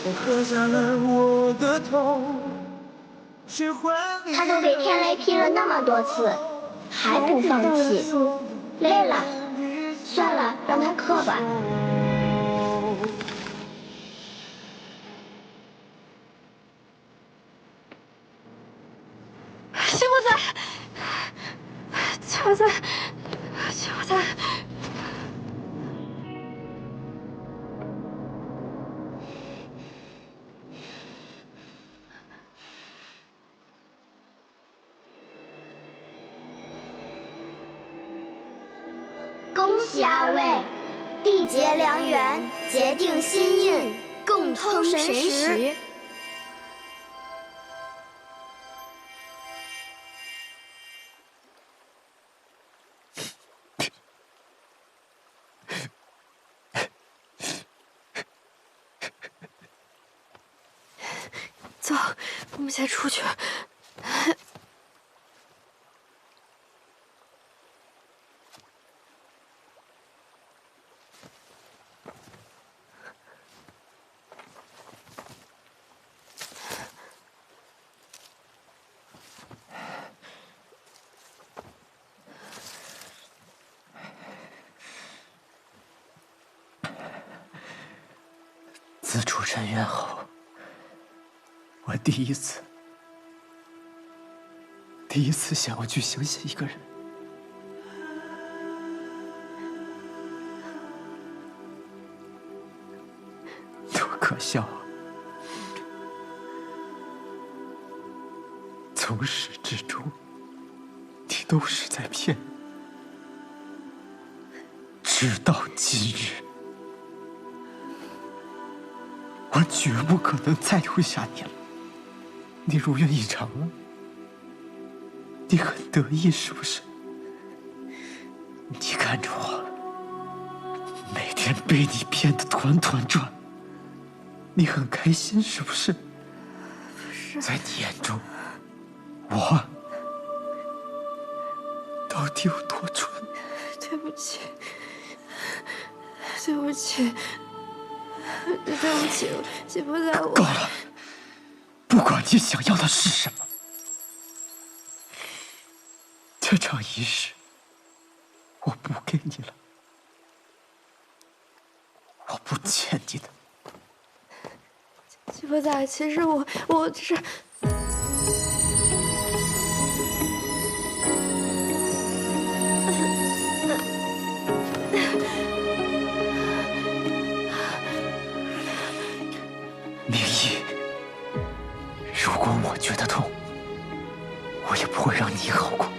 我喝下了我的痛，去换你。他都给天雷劈了那么多次，还不放弃，累了，算了，让他磕吧。小子，小子，小子。恭喜二位，缔结良缘，结定心印，共通神识。走，我们先出去。自出深渊后，我第一次想要去相信一个人。多可笑啊！从始至终，你都是在骗我。直到今日，我绝不可能再留下你了。你如愿以偿了？你很得意是不是？你看着我，每天被你骗得团团转，你很开心是不是？不是，在你眼中，我到底有多蠢？对不起，对不起，对不起，吉普赛，我够了！不管你想要的是什么，这场仪式我不给你了，我不欠你的。吉普赛，其实我只是。明义，如果我觉得痛，我也不会让你好过。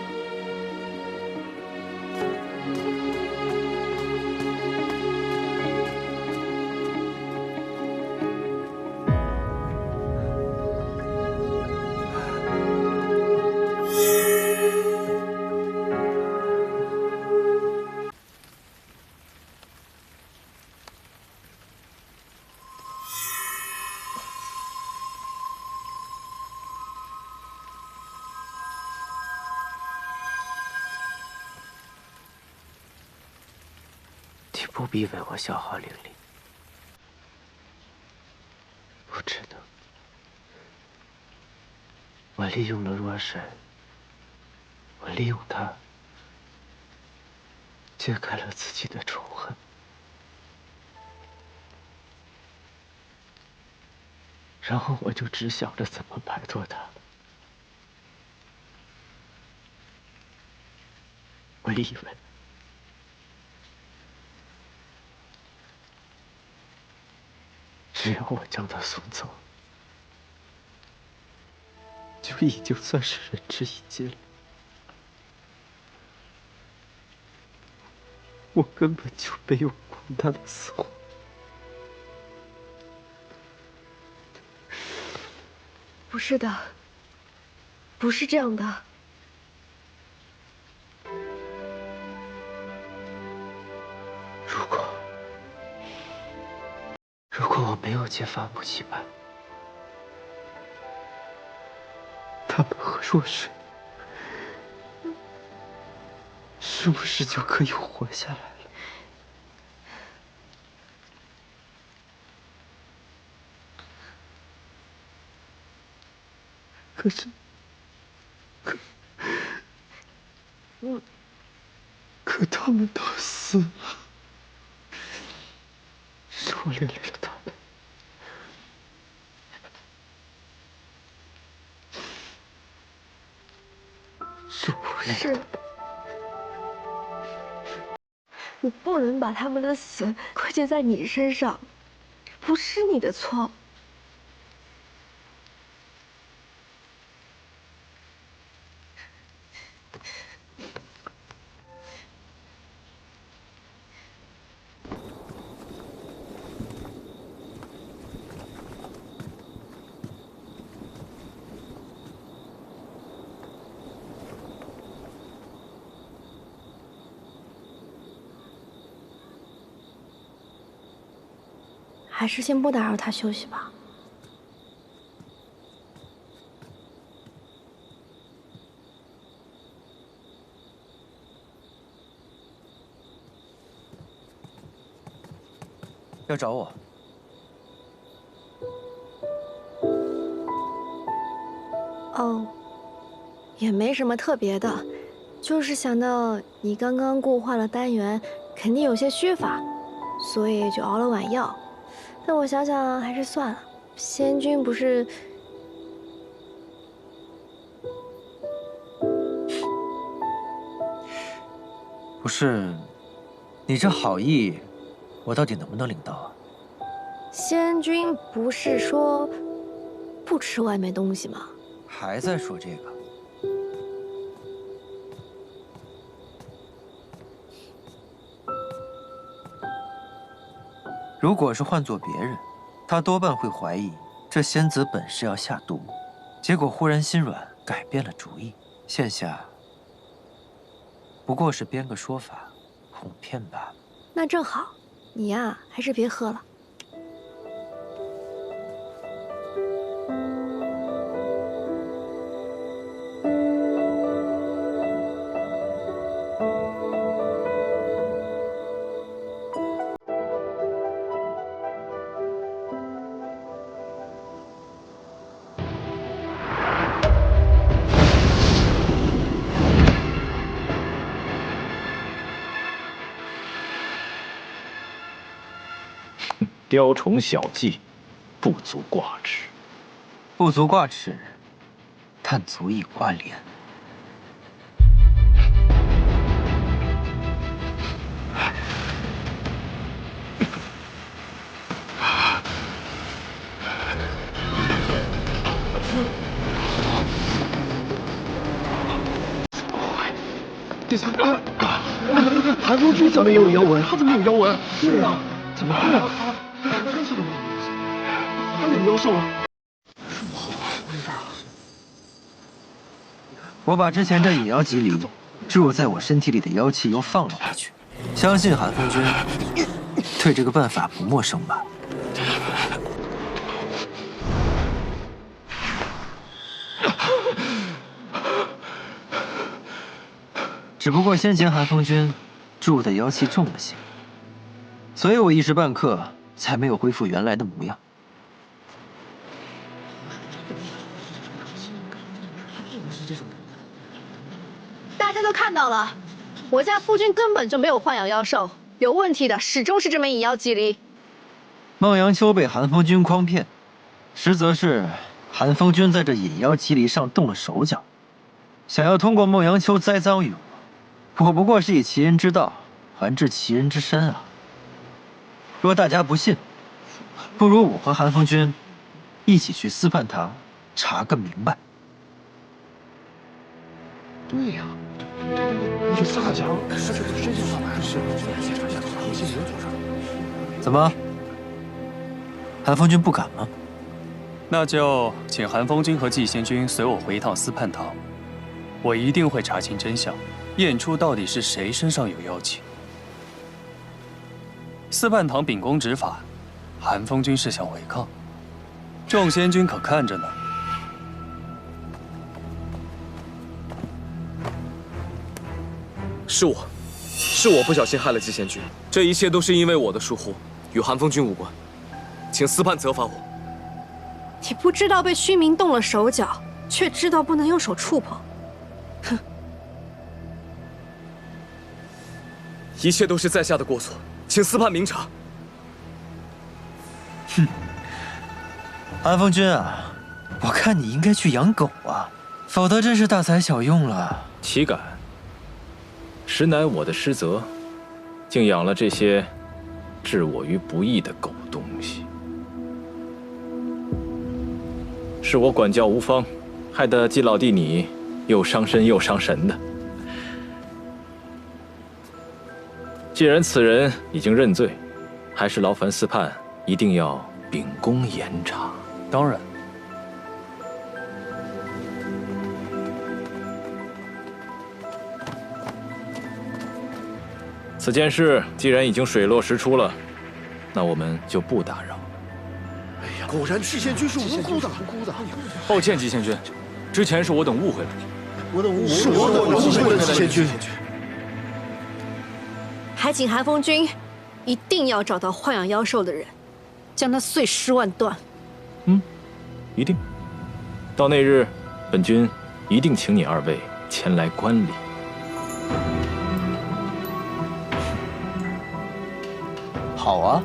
你不必为我消耗灵力，不值得。我利用了若神，我利用它揭开了自己的仇恨。然后我就只想着怎么摆脱它。我以为只要我将他送走，就已经算是仁至义尽了。我根本就没有管他的死活。不是的，不是这样的。如果我没有借伐木棋盘，他们和若水是不是就可以活下来了？可是，可他们都死了，是我连累了他们。是，你不能把他们的死归结在你身上，不是你的错。还是先不打扰他休息吧。要找我？哦，也没什么特别的，就是想到你刚刚固化了丹元，肯定有些虚乏，所以就熬了碗药。但我想想还是算了，仙君不是……不是，你这好意，我到底能不能领到啊？仙君不是说不吃外面东西吗？还在说这个？如果是换做别人，他多半会怀疑这仙子本是要下毒，结果忽然心软，改变了主意。现下不过是编个说法，哄骗罢了。那正好，你呀还是别喝了。雕虫小技，不足挂齿。不足挂齿，但足以挂脸。殿下，韩风君怎么有妖纹？他怎么有妖纹？对啊，怎么会啊？他有妖兽啊！我把之前这引妖棘离注入在我身体里的妖气又放了回去，相信韩风君对这个办法不陌生吧？只不过先前韩风君注入的妖气重了些，所以我一时半刻才没有恢复原来的模样。大家都看到了，我家夫君根本就没有豢养妖兽，有问题的始终是这枚引妖棘离。孟阳秋被韩风君诓骗，实则是韩风君在这引妖棘离上动了手脚，想要通过孟阳秋栽赃于我。我不过是以其人之道还治其人之身啊！若大家不信，不如我和韩风君一起去司判堂查个明白。对呀，你去司汉强，他这是真相大白，是检查一下核心人组上。怎么？韩风君不敢吗？那就请韩风君和季仙君随我回一趟司判堂，我一定会查清真相。验出到底是谁身上有妖气。司判堂秉公执法，韩风君是想违抗，众仙君可看着呢。是我不小心害了季贤君，这一切都是因为我的疏忽，与韩风君无关，请司判责罚我。你不知道被虚名动了手脚，却知道不能用手触碰，哼！一切都是在下的过错，请司判明察。哼，韩风君啊，我看你应该去养狗啊，否则真是大材小用了。岂敢！实乃我的失责，竟养了这些置我于不义的狗东西。是我管教无方，害得季老弟你又伤身又伤神的。既然此人已经认罪，还是劳烦司判一定要秉公严查。当然。此件事既然已经水落石出了，那我们就不打扰。哎呀，果然季贤君是无辜的，抱歉，季贤君，之前是我等误会了。是我等误会了季贤君。还请韩风君一定要找到豢养妖兽的人，将他碎尸万段。一定。到那日，本君一定请你二位前来观礼。好啊，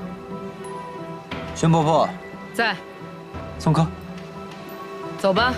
宣婆婆在，送客。走吧。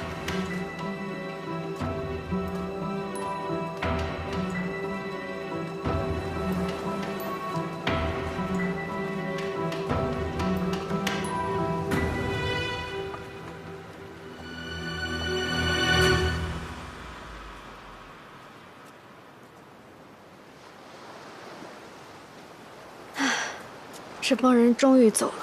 这帮人终于走了。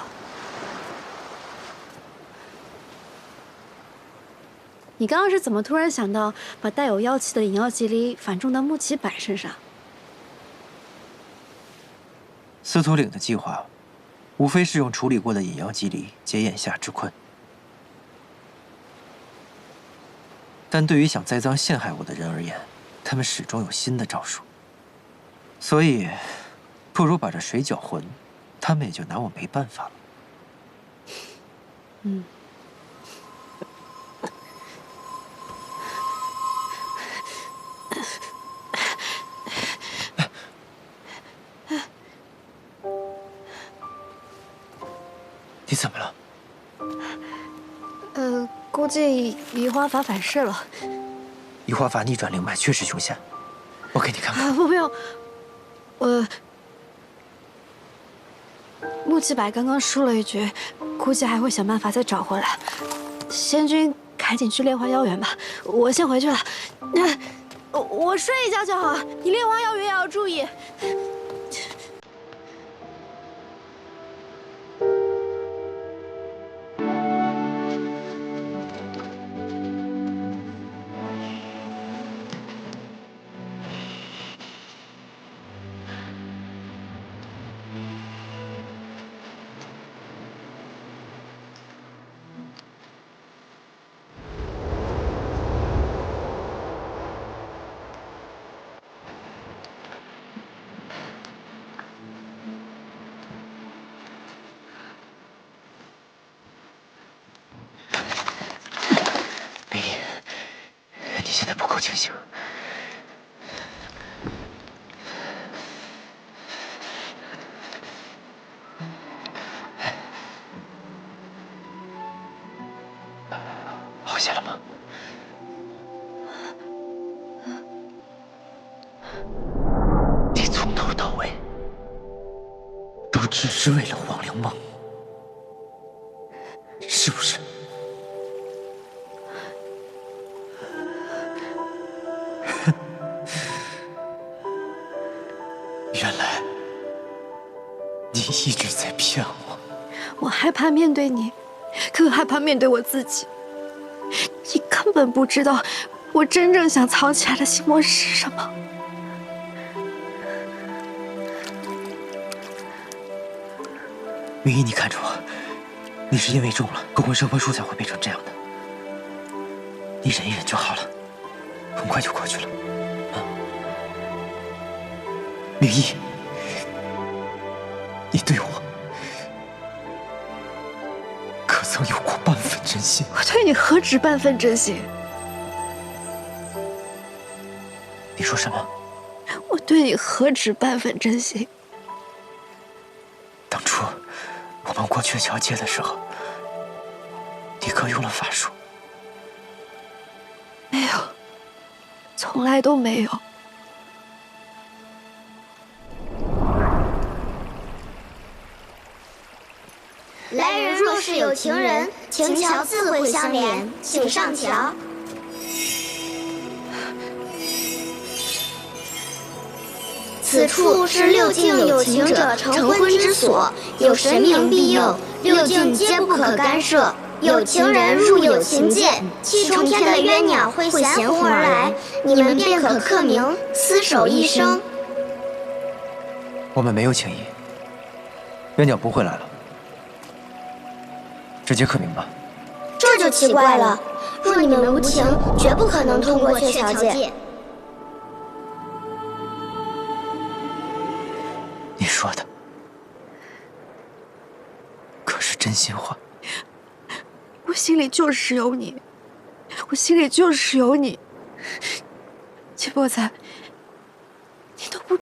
你刚刚是怎么突然想到把带有妖气的引妖棘藜反种到穆奇柏身上？司徒岭的计划，无非是用处理过的引妖棘藜解眼下之困。但对于想栽赃陷害我的人而言，他们始终有新的招数。所以，不如把这水搅浑。他们也就拿我没办法了。你怎么了？估计移花法反噬了。移花法逆转灵脉确实凶险，我给你看看。不用，穆奇柏刚刚输了一局，估计还会想办法再找回来。仙君赶紧去炼化妖园吧，我先回去了。我睡一觉就好，你炼化妖园也要注意。你现在不够清醒。好些了吗？你从头到尾都只是为了黄粱梦，是不是？原来你一直在骗我。我害怕面对你，更害怕面对我自己。你根本不知道我真正想藏起来的心魔是什么。明依，你看着我，你是因为中了勾魂摄魄术才会变成这样的。你忍一忍就好了，很快就过去了。明依，你对我可曾有过半分真心？我对你何止半分真心？你说什么？我对你何止半分真心？当初我们过鹊桥街的时候，你可用了法术？没有，从来都没有。来人若是有情人，情桥自会相连，请上桥。此处是六境有情者成婚之所，有神明庇佑，六境皆不可干涉。有情人入有情界，七重天的鸳鸟会衔红而来，你们便可刻名，厮守一生。我们没有情谊，鸳鸟不会来了。直接刻名吧。这就奇怪了，若你们无情，绝不可能通过鹊桥界。你说的，真心话。我心里就是有你，我心里就是有你。季伯才，你都不